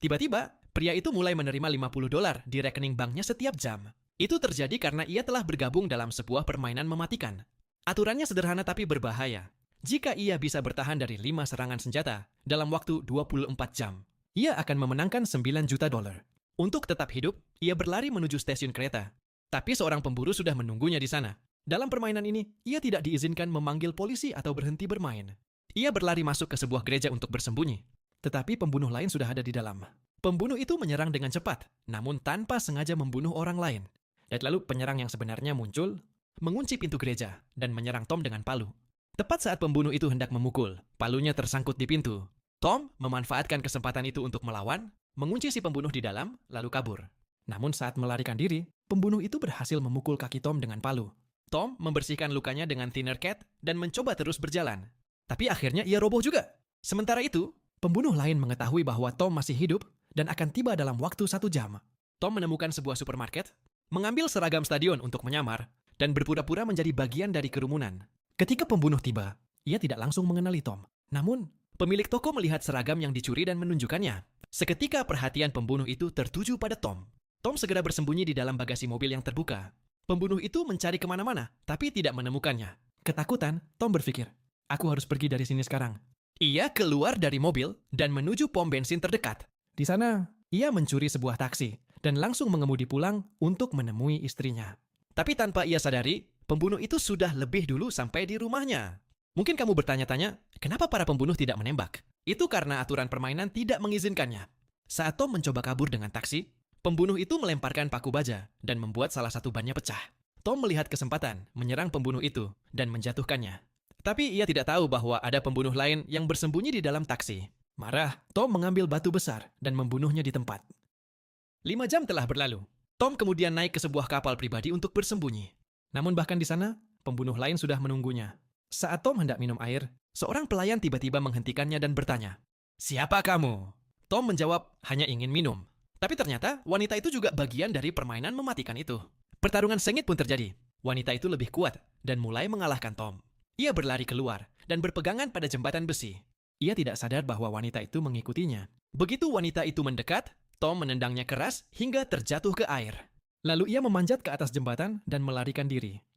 Tiba-tiba, pria itu mulai menerima $50 di rekening banknya setiap jam. Itu terjadi karena ia telah bergabung dalam sebuah permainan mematikan. Aturannya sederhana tapi berbahaya. Jika ia bisa bertahan dari 5 serangan senjata dalam waktu 24 jam, ia akan memenangkan $9 juta. Untuk tetap hidup, ia berlari menuju stasiun kereta. Tapi seorang pemburu sudah menunggunya di sana. Dalam permainan ini, ia tidak diizinkan memanggil polisi atau berhenti bermain. Ia berlari masuk ke sebuah gereja untuk bersembunyi. Tetapi pembunuh lain sudah ada di dalam. Pembunuh itu menyerang dengan cepat, namun tanpa sengaja membunuh orang lain. Dan lalu penyerang yang sebenarnya muncul, mengunci pintu gereja, dan menyerang Tom dengan palu. Tepat saat pembunuh itu hendak memukul, palunya tersangkut di pintu. Tom memanfaatkan kesempatan itu untuk melawan, mengunci si pembunuh di dalam, lalu kabur. Namun saat melarikan diri, pembunuh itu berhasil memukul kaki Tom dengan palu. Tom membersihkan lukanya dengan thinner cat dan mencoba terus berjalan. Tapi akhirnya ia roboh juga. Sementara itu, pembunuh lain mengetahui bahwa Tom masih hidup dan akan tiba dalam waktu 1 jam. Tom menemukan sebuah supermarket, mengambil seragam stadion untuk menyamar, dan berpura-pura menjadi bagian dari kerumunan. Ketika pembunuh tiba, ia tidak langsung mengenali Tom. Namun, pemilik toko melihat seragam yang dicuri dan menunjukkannya. Seketika perhatian pembunuh itu tertuju pada Tom. Tom segera bersembunyi di dalam bagasi mobil yang terbuka. Pembunuh itu mencari kemana-mana, tapi tidak menemukannya. Ketakutan, Tom berpikir, aku harus pergi dari sini sekarang. Ia keluar dari mobil dan menuju pom bensin terdekat. Di sana, ia mencuri sebuah taksi dan langsung mengemudi pulang untuk menemui istrinya. Tapi tanpa ia sadari, pembunuh itu sudah lebih dulu sampai di rumahnya. Mungkin kamu bertanya-tanya, kenapa para pembunuh tidak menembak? Itu karena aturan permainan tidak mengizinkannya. Saat Tom mencoba kabur dengan taksi, pembunuh itu melemparkan paku baja dan membuat salah satu bannya pecah. Tom melihat kesempatan menyerang pembunuh itu dan menjatuhkannya. Tapi ia tidak tahu bahwa ada pembunuh lain yang bersembunyi di dalam taksi. Marah, Tom mengambil batu besar dan membunuhnya di tempat. 5 jam telah berlalu. Tom kemudian naik ke sebuah kapal pribadi untuk bersembunyi. Namun bahkan di sana, pembunuh lain sudah menunggunya. Saat Tom hendak minum air, seorang pelayan tiba-tiba menghentikannya dan bertanya, "Siapa kamu?" Tom menjawab, "Hanya ingin minum." Tapi ternyata wanita itu juga bagian dari permainan mematikan itu. Pertarungan sengit pun terjadi. Wanita itu lebih kuat dan mulai mengalahkan Tom. Ia berlari keluar dan berpegangan pada jembatan besi. Ia tidak sadar bahwa wanita itu mengikutinya. Begitu wanita itu mendekat, Tom menendangnya keras hingga terjatuh ke air. Lalu ia memanjat ke atas jembatan dan melarikan diri.